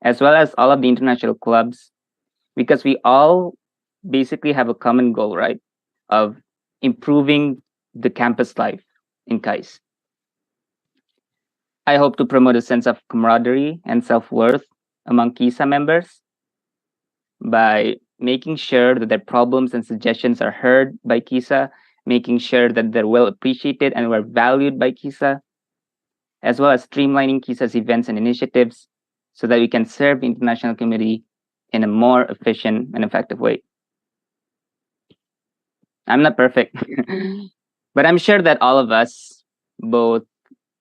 as well as all of the international clubs, because we all basically have a common goal, right? Of improving the campus life in KAIS. I hope to promote a sense of camaraderie and self-worth among KISA members by making sure that their problems and suggestions are heard by KISA, making sure that they're well appreciated and were valued by KISA, as well as streamlining KISA's events and initiatives so that we can serve the international community in a more efficient and effective way. I'm not perfect, but I'm sure that all of us, both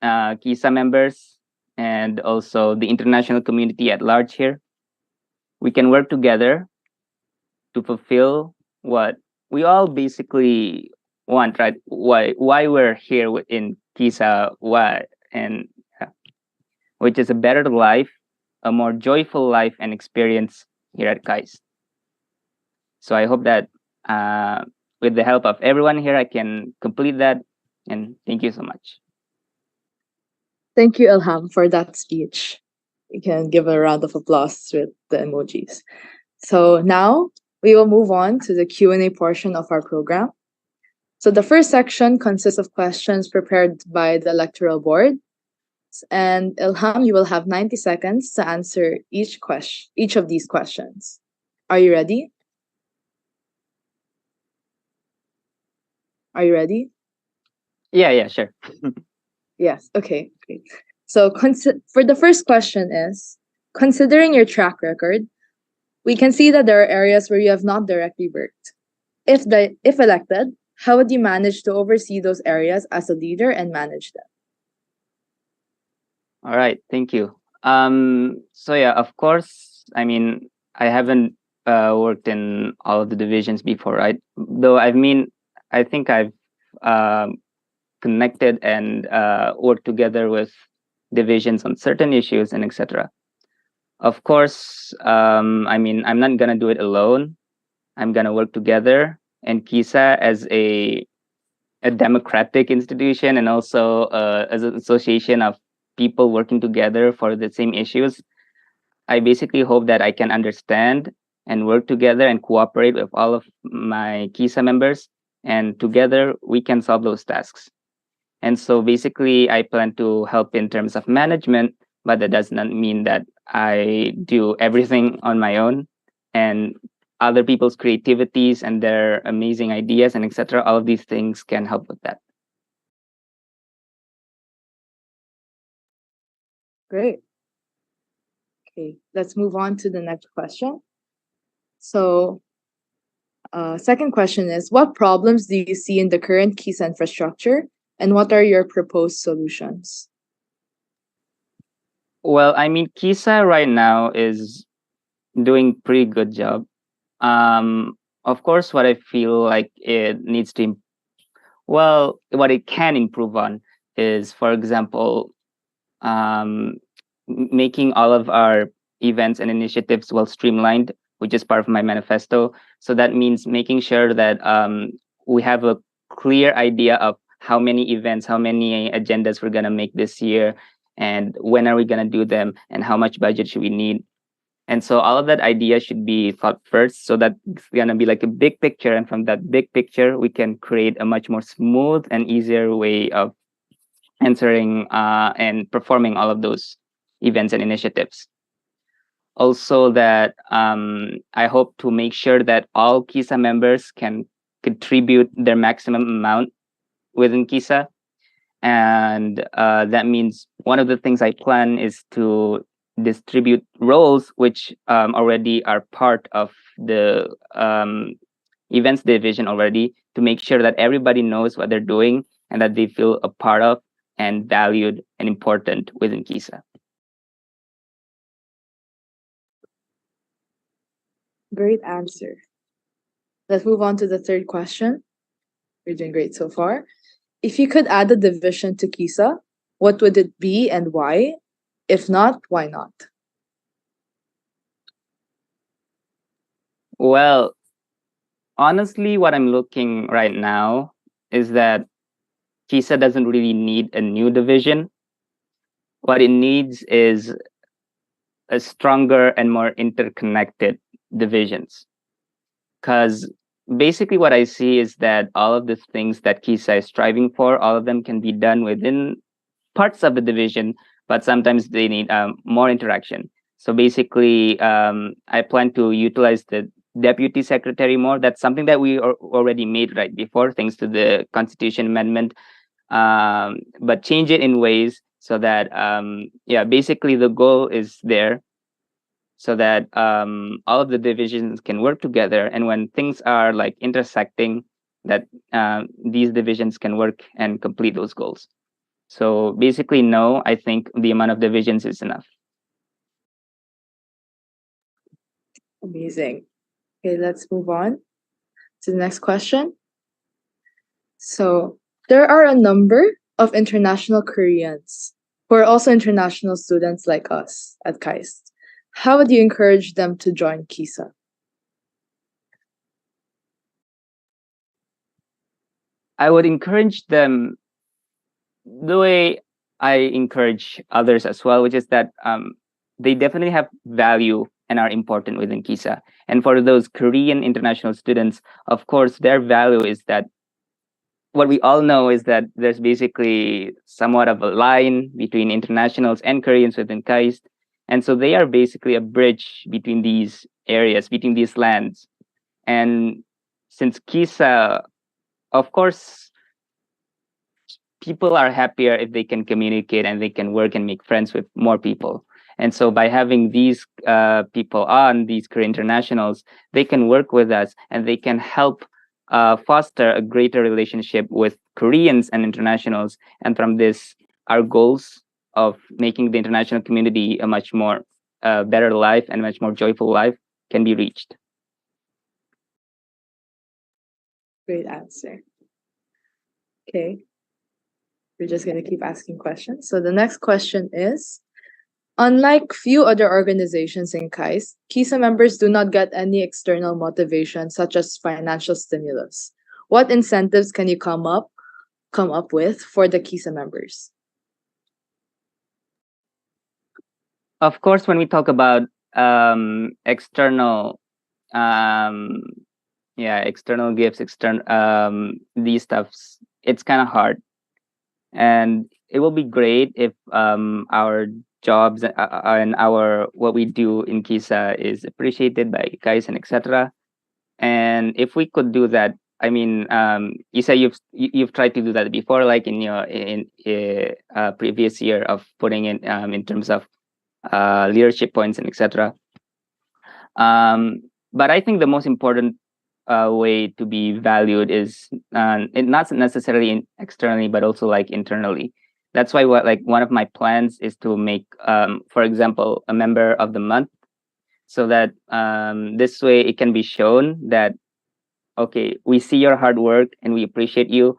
KISA members and also the international community at large here, we can work together to fulfill what we all basically want, right? Why we're here in KISA, and which is a better life, a more joyful life and experience here at KAIS. So I hope that with the help of everyone here, I can complete that. And thank you so much. Thank you, Ilham, for that speech. You can give a round of applause with the emojis. So now we will move on to the Q&A portion of our program. So the first section consists of questions prepared by the electoral board. And Ilham, you will have 90 seconds to answer each of these questions. Are you ready? Are you ready? Yeah, sure. Yes, okay, great. So for the first question is, considering your track record, we can see that there are areas where you have not directly worked. If elected, how would you manage to oversee those areas as a leader and manage them? All right, thank you. So yeah, of course, I mean, I haven't worked in all of the divisions before, right? Though I think I've connected and worked together with divisions on certain issues and etc. Of course, I mean, I'm not gonna do it alone. I'm gonna work together, and KISA as a democratic institution and also as an association of people working together for the same issues, I basically hope that I can understand and work together and cooperate with all of my KISA members, and together we can solve those tasks. And so basically, I plan to help in terms of management, but that does not mean that I do everything on my own. And other people's creativities and their amazing ideas and etc. All of these things can help with that. Great. Okay, let's move on to the next question. So, second question is, what problems do you see in the current KISA infrastructure, and what are your proposed solutions? Well, I mean, KISA right now is doing pretty good job. Of course, what I feel like it needs to, what it can improve on is, for example, making all of our events and initiatives well streamlined, which is part of my manifesto. So that means making sure that we have a clear idea of how many events, how many agendas we're gonna make this year, and when are we gonna do them, and how much budget should we need. And so all of that idea should be thought first, so that it's gonna be like a big picture, and from that big picture, we can create a much more smooth and easier way of answering and performing all of those events and initiatives. Also, that I hope to make sure that all KISA members can contribute their maximum amount within KISA. And that means one of the things I plan is to distribute roles which already are part of the events division already, to make sure that everybody knows what they're doing and that they feel a part of and valued and important within KISA. Great answer. Let's move on to the third question. You're doing great so far. If you could add a division to KISA, what would it be and why? If not, why not? Well, honestly, what I'm looking right now is that KISA doesn't really need a new division. What it needs is a stronger and more interconnected divisions. Because basically what I see is that all of the things that KISA is striving for, all of them can be done within parts of the division, but sometimes they need more interaction. So basically, I plan to utilize the deputy secretary more. That's something that we already made right before, thanks to the constitution amendment. But change it in ways so that, basically the goal is there so that all of the divisions can work together. And when things are like intersecting, that these divisions can work and complete those goals. So basically, no, I think the amount of divisions is enough. Amazing. Okay, let's move on to the next question. So, there are a number of international Koreans who are also international students like us at KAIST. How would you encourage them to join KISA? I would encourage them the way I encourage others as well, which is that they definitely have value and are important within KISA. And for those Korean international students, of course, their value is that what we all know is that there's basically somewhat of a line between internationals and Koreans within KAIST. And so they are basically a bridge between these areas, between these lands. And since KISA, of course, people are happier if they can communicate and they can work and make friends with more people. And so by having these people on, these Korean internationals, they can work with us and they can help foster a greater relationship with Koreans and internationals. And from this, our goals of making the international community a much more better life and much more joyful life can be reached. Great answer. Okay. We're just going to keep asking questions. So the next question is, unlike few other organizations in KAIST, KISA members do not get any external motivation such as financial stimulus. What incentives can you come up with for the KISA members? Of course, when we talk about external external gifts, these stuffs, it's kind of hard. And it will be great if our jobs and our what we do in KISA is appreciated by guys and etc. And if we could do that, I mean, you say you've tried to do that before, like in your previous year of putting in terms of leadership points and etc. But I think the most important way to be valued is not necessarily externally, but also like internally. That's why one of my plans is to make, for example, a member of the month, so that this way it can be shown that, okay, we see your hard work and we appreciate you.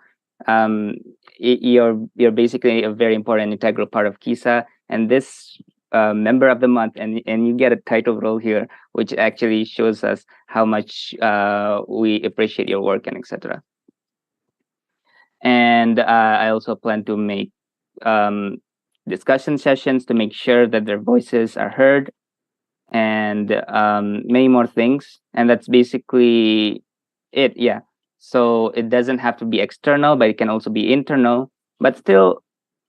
You're basically a very important integral part of KISA, and this member of the month, and you get a title role here, which actually shows us how much we appreciate your work and etc. And I also plan to make discussion sessions to make sure that their voices are heard, and many more things. And that's basically it. Yeah. So it doesn't have to be external, but it can also be internal. But still,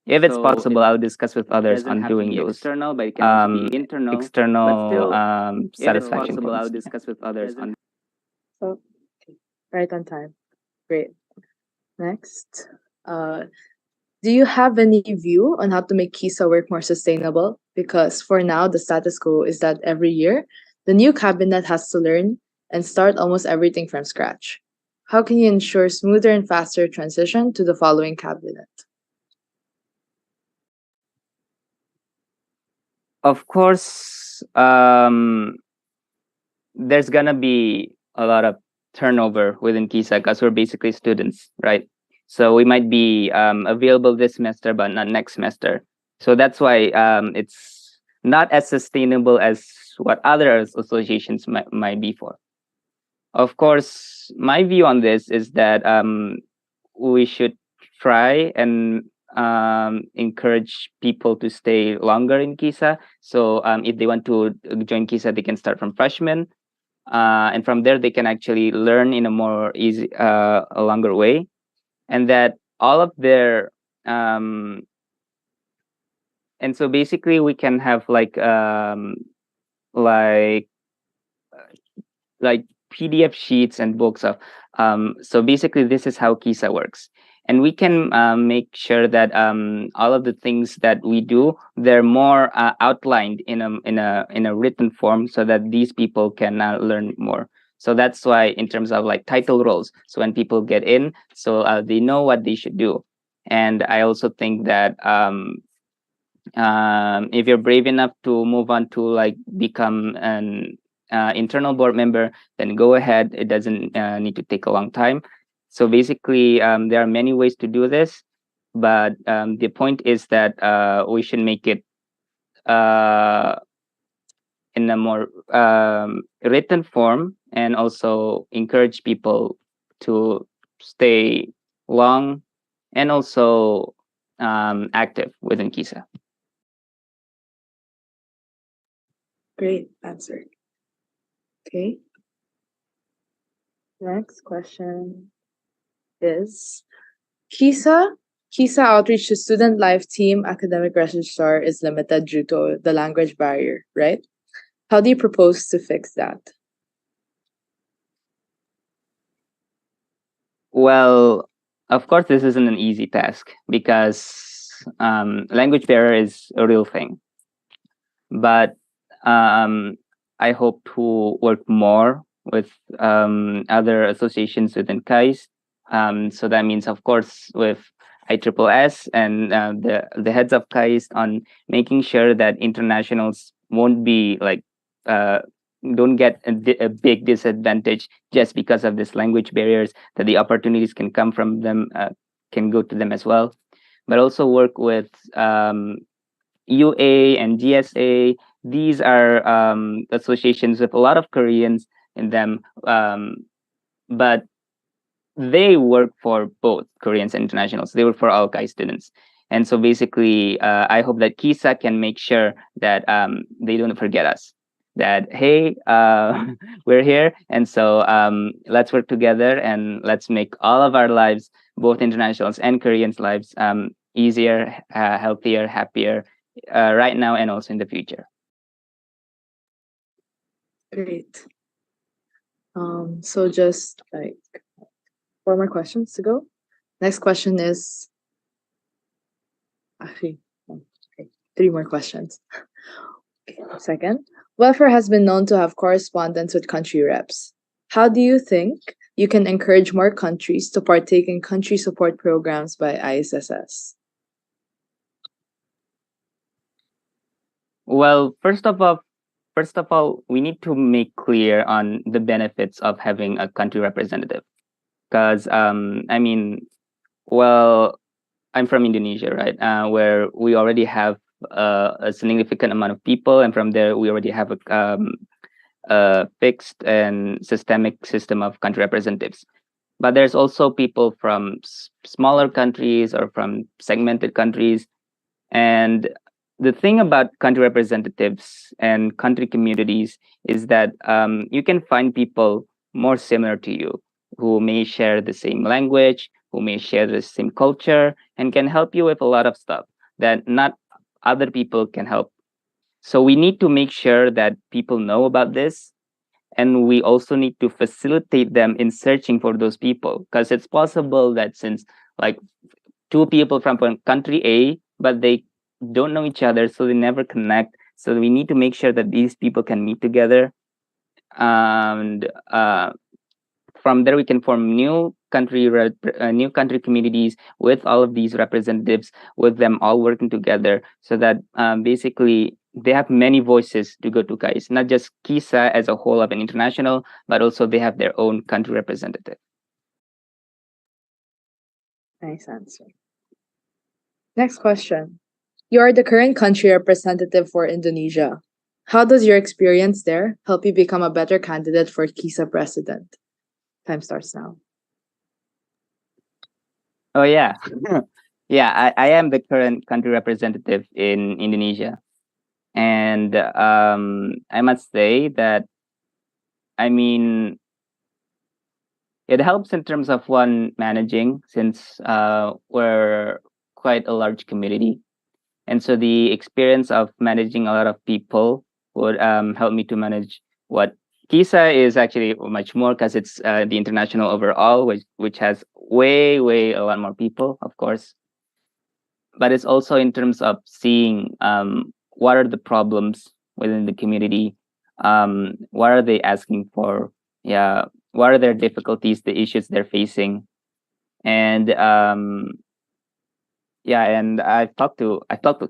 if it's possible, I'll discuss with others on doing those external, but it can also be internal. External satisfaction points. I'll discuss with others on. So, right on time. Great. Next, do you have any view on how to make KISA work more sustainable? Because for now, the status quo is that every year, the new cabinet has to learn and start almost everything from scratch. How can you ensure smoother and faster transition to the following cabinet? Of course, there's gonna be a lot of turnover within KISA because we're basically students, right? So we might be available this semester, but not next semester. So that's why it's not as sustainable as what other associations might be for. Of course, my view on this is that we should try and encourage people to stay longer in KISA. So if they want to join KISA, they can start from freshman, and from there they can actually learn in a more easy, a longer way, and that all of their and so basically we can have like like PDF sheets and books of so basically this is how KISA works. And we can make sure that all of the things that we do, they're more outlined in a written form, so that these people can learn more. So that's why, in terms of like title roles, so when people get in, so they know what they should do. And I also think that if you're brave enough to move on to like become an internal board member, then go ahead. It doesn't need to take a long time. So basically, there are many ways to do this, but the point is that we should make it in a more written form, and also encourage people to stay long and also active within KISA. Great answer. Okay. Next question is KISA outreach to student life team academic registrar is limited due to the language barrier, right? How do you propose to fix that? Well, of course, this isn't an easy task, because language barrier is a real thing. But I hope to work more with other associations within KAIS. So that means, of course, with ISSS and the heads of KAIS, on making sure that internationals won't be like don't get a big disadvantage just because of this language barriers. That the opportunities can come from them, can go to them as well. But also work with UA and GSA. These are associations with a lot of Koreans in them, but they work for both Koreans and internationals. They work for all KAI students. And so basically, I hope that KISA can make sure that they don't forget us. That, hey, we're here. And so let's work together, and let's make all of our lives, both internationals and Koreans' lives, easier, healthier, happier, right now and also in the future. Great. So just like 4 more questions to go. Next question is actually okay, 3 more questions. Okay, second, welfare has been known to have correspondence with country reps. How do you think you can encourage more countries to partake in country support programs by ISSS? Well, first of all, we need to make clear on the benefits of having a country representative. Because I mean, well, I'm from Indonesia, right? Where we already have a significant amount of people, and from there we already have a fixed and systemic system of country representatives. But there's also people from smaller countries or from segmented countries. And the thing about country representatives and country communities is that you can find people more similar to you, who may share the same language, who may share the same culture, and can help you with a lot of stuff that not other people can help. So we need to make sure that people know about this, and we also need to facilitate them in searching for those people, because it's possible that, since like two people from country A, but they don't know each other, so they never connect. So we need to make sure that these people can meet together, and from there we can form new country communities with all of these representatives, with them all working together, so that basically they have many voices to go to KAIS, not just KISA as a whole of an international, but also they have their own country representative. Nice answer. Next question. You are the current country representative for Indonesia. How does your experience there help you become a better candidate for KISA president? Time starts now. Oh yeah. Yeah, I am the current country representative in Indonesia. And I must say that, I mean, it helps in terms of one managing, since we're quite a large community. And so the experience of managing a lot of people would help me to manage what KISA is actually much more, because it's the international overall, which has way a lot more people, of course. But it's also in terms of seeing what are the problems within the community, what are they asking for, yeah, what are their difficulties, the issues they're facing. And yeah, and I've talked to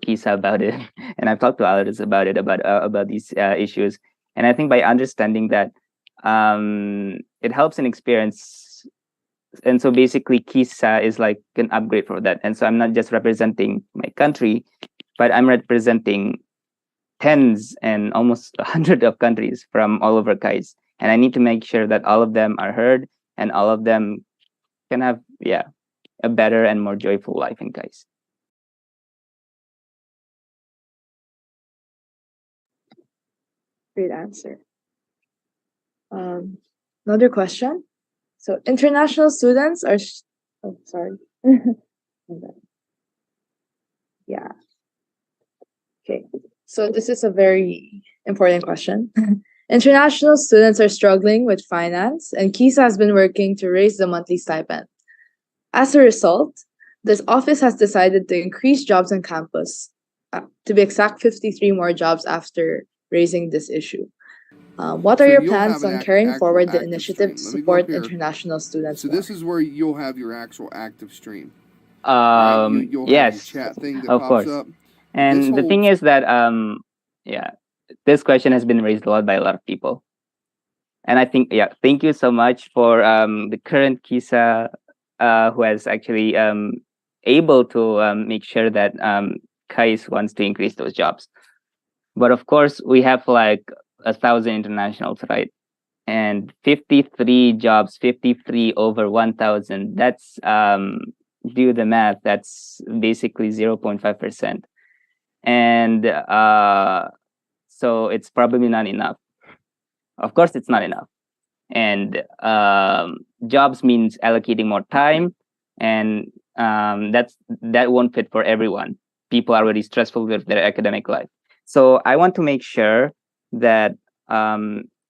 Kisa about it, and I've talked to others about it, about these issues. And I think by understanding that, it helps in experience. And so basically, Kisa is like an upgrade for that. And so I'm not just representing my country, but I'm representing tens and almost 100 of countries from all over KAIS. And I need to make sure that all of them are heard, and all of them can have, yeah, a better and more joyful life in KAIS. Great answer. Another question. So international students are. Oh, sorry. Yeah. Okay. So this is a very important question. International students are struggling with finance, and KISA has been working to raise the monthly stipend. As a result, this office has decided to increase jobs on campus. To be exact, 53 more jobs after raising this issue. What are So your you'll plans have an on carrying actual forward the active initiative to stream. Let me go up support here. international students So more? this is where you'll have your actual active stream. Right? You'll have your Yes, chat thing that of pops course. up. This And the whole thing is that, yeah, this question has been raised a lot by a lot of people. And I think, yeah, thank you so much for the current KISA, who has actually able to make sure that KAIS wants to increase those jobs. But of course, we have like 1,000 internationals, right? And 53 jobs, 53 over 1,000. That's do the math. That's basically 0.5%, and so it's probably not enough. Of course, it's not enough. And jobs means allocating more time, and that won't fit for everyone. People are already stressful with their academic life, so I want to make sure that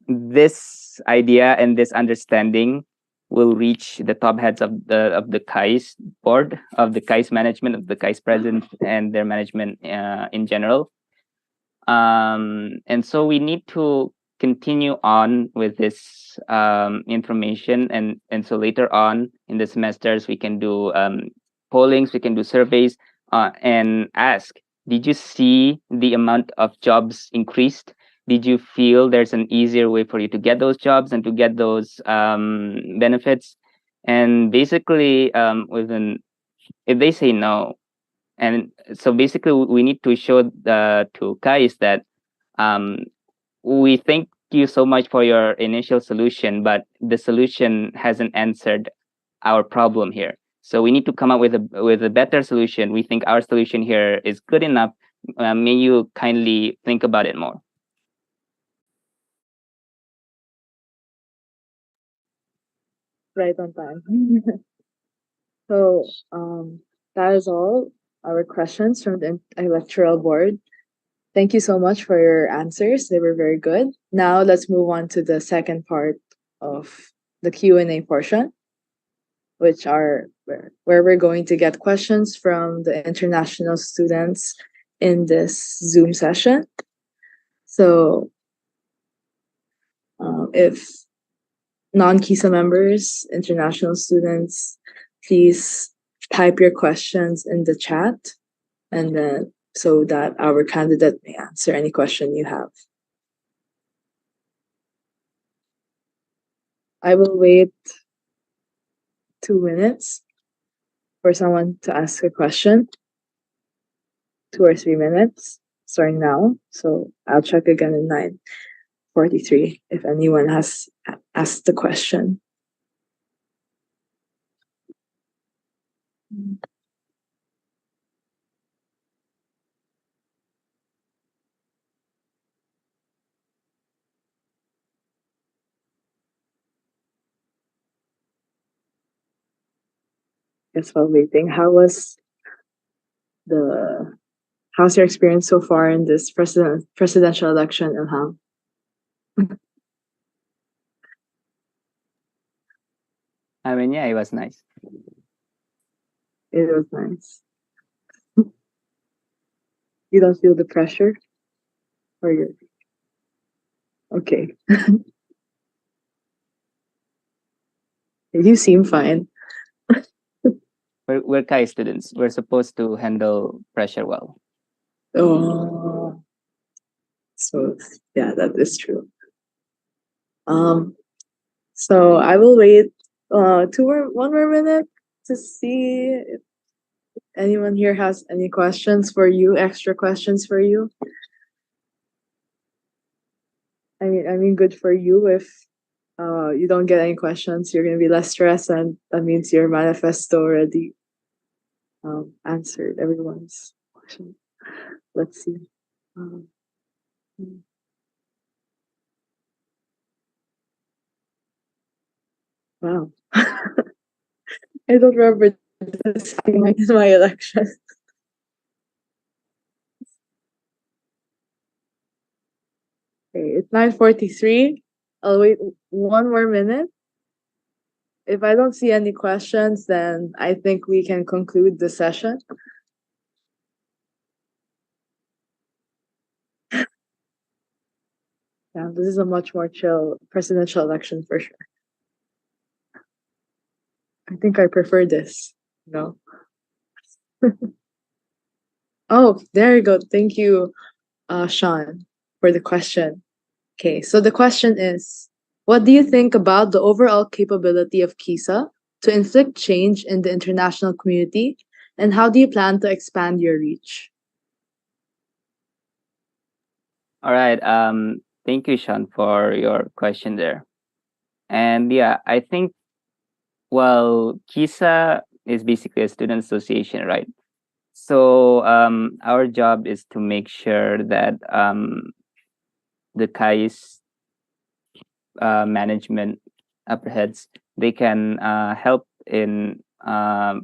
this idea and this understanding will reach the top heads of the KAIS board, of the KAIS management, of the KAIS president, and their management in general. And so we need to continue on with this information, and so later on in the semesters we can do pollings, we can do surveys, and ask, did you see the amount of jobs increased? Did you feel there's an easier way for you to get those jobs and to get those benefits? And basically, within, if they say no, and so basically we need to show to KAIS that we thank you so much for your initial solution, but the solution hasn't answered our problem here. So we need to come up with a better solution. We think our solution here is good enough. May you kindly think about it more. Right on time. So that is all our questions from the electoral board. Thank you so much for your answers. They were very good. Now let's move on to the second part of the Q&A portion, which are where we're going to get questions from the international students in this Zoom session. So if non-KISA members, international students, please type your questions in the chat, and then so that our candidate may answer any question you have. I will wait 2 minutes for someone to ask a question. 2 or 3 minutes, starting now. So I'll check again in 9:43 if anyone has asked the question. guess while waiting, how's your experience so far in this presidential election, Ilham? I mean, yeah, it was nice. It was nice. You don't feel the pressure? Or you're okay. You seem fine. We're KAI students. We're supposed to handle pressure well. Oh, so yeah, that is true. So I will wait one more minute to see if anyone here has any questions for you, extra questions for you. I mean, good for you if you don't get any questions. You're gonna be less stressed, and that means your manifesto already answered everyone's question. Let's see. Wow. I don't remember this in my election. Okay, it's 9:43. I'll wait one more minute. If I don't see any questions, then I think we can conclude the session. Yeah, this is a much more chill presidential election for sure. I think I prefer this, you know. Oh, there you go. Thank you, Sean, for the question. Okay, so the question is, what do you think about the overall capability of KISA to inflict change in the international community, and how do you plan to expand your reach? All right. Thank you, Sean, for your question there. And yeah, I think, well, KISA is basically a student association, right? So our job is to make sure that the KAI's management upper heads, they can help in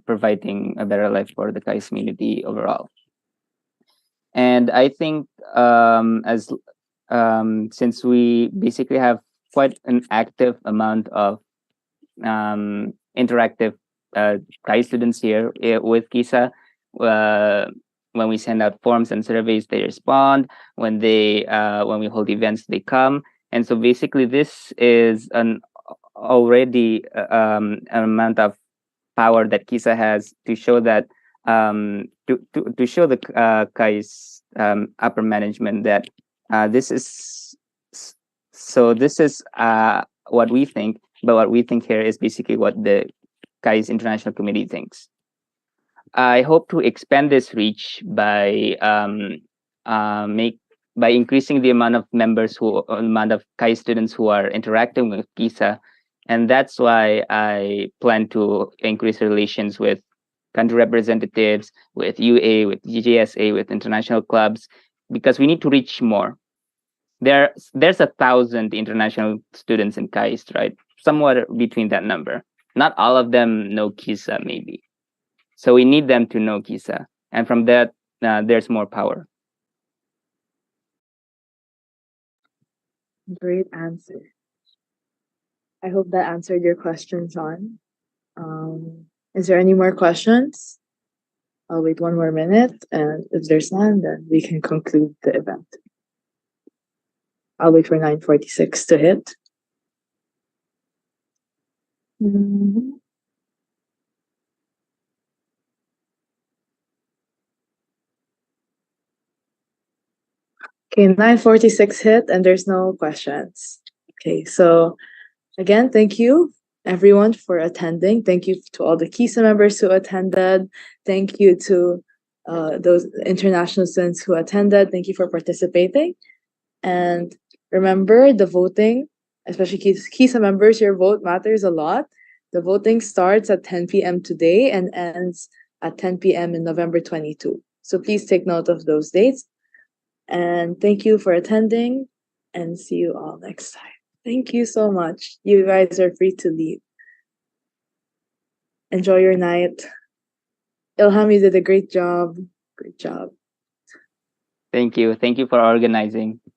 providing a better life for the KAI's community overall. And I think as since we basically have quite an active amount of interactive KAI students here with KISA, when we send out forms and surveys, they respond. When we hold events, they come. And so basically, this is an already an amount of power that KISA has to show that to show the KAI's upper management that this is what we think, but what we think here is basically what the KAI's international committee thinks. I hope to expand this reach by increasing the amount of KAI students who are interacting with KISA, and that's why I plan to increase relations with country representatives, with UA, with GJSA, with international clubs, because we need to reach more. There's 1,000 international students in KAIST, right? Somewhere between that number. Not all of them know KISA, maybe. So we need them to know KISA. And from that, there's more power. Great answer. I hope that answered your question, John. Is there any more questions? I'll wait one more minute, and if there's none, then we can conclude the event. I'll wait for 9:46 to hit. Okay, 9:46 hit, and there's no questions. Okay, so again, thank you everyone for attending. Thank you to all the KISA members who attended. Thank you to those international students who attended. Thank you for participating. And remember, the voting, especially KISA members, your vote matters a lot. The voting starts at 10 p.m. today and ends at 10 p.m. in November 22. So please take note of those dates. And thank you for attending, and see you all next time. Thank you so much. You guys are free to leave. Enjoy your night. Ilham, you did a great job. Great job. Thank you. Thank you for organizing.